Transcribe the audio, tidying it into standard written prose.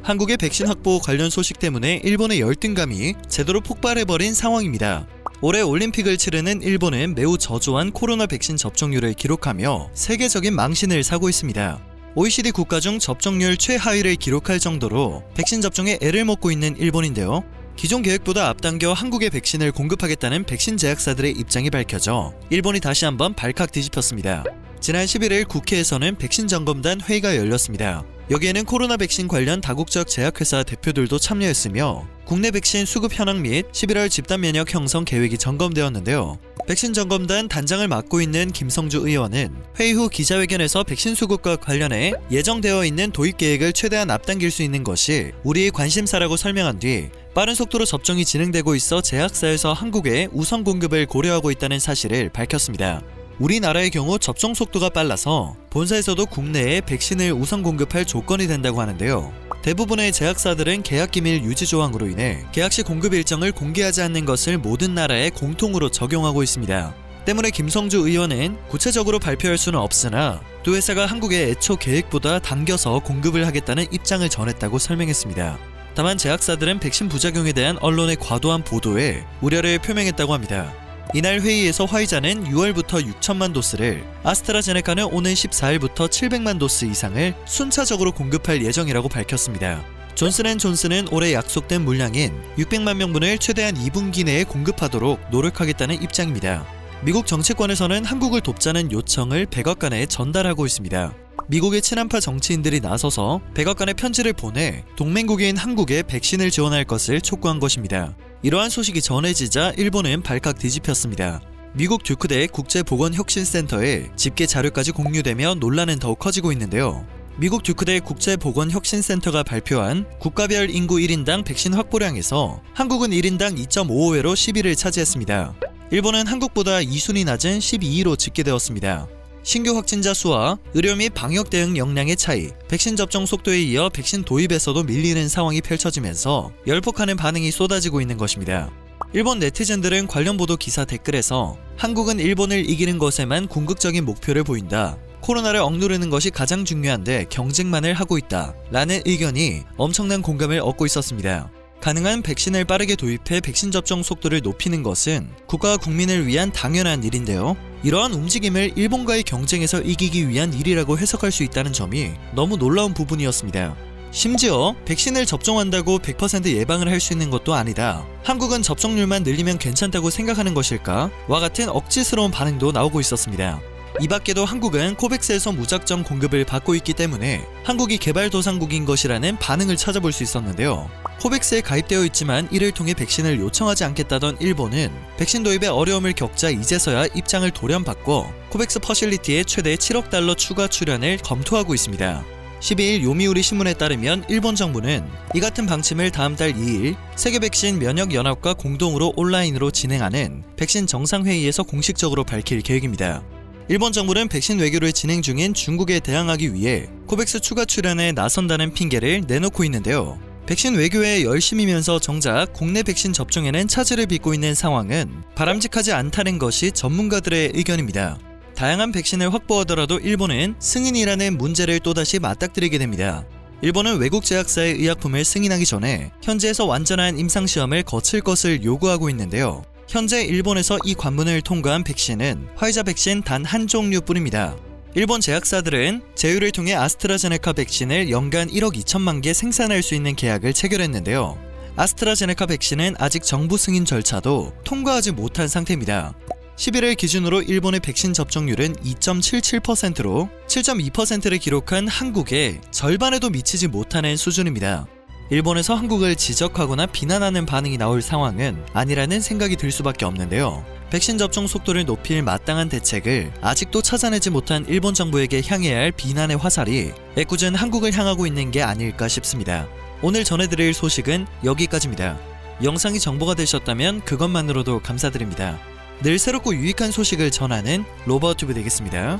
한국의 백신 확보 관련 소식 때문에 일본의 열등감이 제대로 폭발해버린 상황입니다. 올해 올림픽을 치르는 일본은 매우 저조한 코로나 백신 접종률을 기록하며 세계적인 망신을 사고 있습니다. OECD 국가 중 접종률 최하위를 기록할 정도로 백신 접종에 애를 먹고 있는 일본인데요. 기존 계획보다 앞당겨 한국에 백신을 공급하겠다는 백신 제약사들의 입장이 밝혀져 일본이 다시 한번 발칵 뒤집혔습니다. 지난 11일 국회에서는 백신 점검단 회의가 열렸습니다. 여기에는 코로나 백신 관련 다국적 제약회사 대표들도 참여했으며 국내 백신 수급 현황 및 11월 집단 면역 형성 계획이 점검되었는데요. 백신 점검단 단장을 맡고 있는 김성주 의원은 회의 후 기자회견에서 백신 수급과 관련해 예정되어 있는 도입 계획을 최대한 앞당길 수 있는 것이 우리의 관심사라고 설명한 뒤 빠른 속도로 접종이 진행되고 있어 제약사에서 한국에 우선 공급을 고려하고 있다는 사실을 밝혔습니다. 우리나라의 경우 접종 속도가 빨라서 본사에서도 국내에 백신을 우선 공급할 조건이 된다고 하는데요. 대부분의 제약사들은 계약 기밀 유지 조항으로 인해 계약 시 공급 일정을 공개하지 않는 것을 모든 나라에 공통으로 적용하고 있습니다. 때문에 김성주 의원은 구체적으로 발표할 수는 없으나 두 회사가 한국의 애초 계획보다 당겨서 공급을 하겠다는 입장을 전했다고 설명했습니다. 다만 제약사들은 백신 부작용에 대한 언론의 과도한 보도에 우려를 표명했다고 합니다. 이날 회의에서 화이자는 6월부터 6천만 도스를, 아스트라제네카는 오는 14일부터 700만 도스 이상을 순차적으로 공급할 예정이라고 밝혔습니다. 존슨앤존슨은 올해 약속된 물량인 600만 명분을 최대한 2분기 내에 공급하도록 노력하겠다는 입장입니다. 미국 정치권에서는 한국을 돕자는 요청을 백악관에 전달하고 있습니다. 미국의 친한파 정치인들이 나서서 백악관에 편지를 보내 동맹국인 한국에 백신을 지원할 것을 촉구한 것입니다. 이러한 소식이 전해지자 일본은 발칵 뒤집혔습니다. 미국 듀크대 국제보건혁신센터에 집계 자료까지 공유되며 논란은 더욱 커지고 있는데요. 미국 듀크대 국제보건혁신센터가 발표한 국가별 인구 1인당 백신 확보량에서 한국은 1인당 2.55회로 10위를 차지했습니다. 일본은 한국보다 2순위 낮은 12위로 집계되었습니다. 신규 확진자 수와 의료 및 방역 대응 역량의 차이, 백신 접종 속도에 이어 백신 도입에서도 밀리는 상황이 펼쳐지면서 열폭하는 반응이 쏟아지고 있는 것입니다. 일본 네티즌들은 관련 보도 기사 댓글에서 한국은 일본을 이기는 것에만 궁극적인 목표를 보인다. 코로나를 억누르는 것이 가장 중요한데 경쟁만을 하고 있다. 라는 의견이 엄청난 공감을 얻고 있었습니다. 가능한 백신을 빠르게 도입해 백신 접종 속도를 높이는 것은 국가와 국민을 위한 당연한 일인데요. 이러한 움직임을 일본과의 경쟁에서 이기기 위한 일이라고 해석할 수 있다는 점이 너무 놀라운 부분이었습니다. 심지어 백신을 접종한다고 100% 예방을 할 수 있는 것도 아니다. 한국은 접종률만 늘리면 괜찮다고 생각하는 것일까? 와 같은 억지스러운 반응도 나오고 있었습니다. 이 밖에도 한국은 코백스에서 무작정 공급을 받고 있기 때문에 한국이 개발도상국인 것이라는 반응을 찾아볼 수 있었는데요. 코백스에 가입되어 있지만 이를 통해 백신을 요청하지 않겠다던 일본은 백신 도입에 어려움을 겪자 이제서야 입장을 돌연바꿔 코백스 퍼실리티에 최대 7억 달러 추가 출연을 검토하고 있습니다. 12일 요미우리 신문에 따르면 일본 정부는 이 같은 방침을 다음 달 2일 세계 백신 면역 연합과 공동으로 온라인으로 진행하는 백신 정상회의에서 공식적으로 밝힐 계획입니다. 일본 정부는 백신 외교를 진행 중인 중국에 대항하기 위해 코백스 추가 출연에 나선다는 핑계를 내놓고 있는데요. 백신 외교에 열심이면서 정작 국내 백신 접종에는 차질을 빚고 있는 상황은 바람직하지 않다는 것이 전문가들의 의견입니다. 다양한 백신을 확보하더라도 일본은 승인이라는 문제를 또다시 맞닥뜨리게 됩니다. 일본은 외국 제약사의 의약품을 승인하기 전에 현지에서 완전한 임상시험을 거칠 것을 요구하고 있는데요. 현재 일본에서 이 관문을 통과한 백신은 화이자 백신 단 한 종류뿐입니다. 일본 제약사들은 제휴를 통해 아스트라제네카 백신을 연간 1억 2천만 개 생산할 수 있는 계약을 체결했는데요. 아스트라제네카 백신은 아직 정부 승인 절차도 통과하지 못한 상태입니다. 11일 기준으로 일본의 백신 접종률은 2.77%로 7.2%를 기록한 한국의 절반에도 미치지 못하는 수준입니다. 일본에서 한국을 지적하거나 비난하는 반응이 나올 상황은 아니라는 생각이 들 수밖에 없는데요. 백신 접종 속도를 높일 마땅한 대책을 아직도 찾아내지 못한 일본 정부에게 향해야 할 비난의 화살이 애꿎은 한국을 향하고 있는 게 아닐까 싶습니다. 오늘 전해드릴 소식은 여기까지입니다. 영상이 정보가 되셨다면 그것만으로도 감사드립니다. 늘 새롭고 유익한 소식을 전하는 로버튜브 되겠습니다.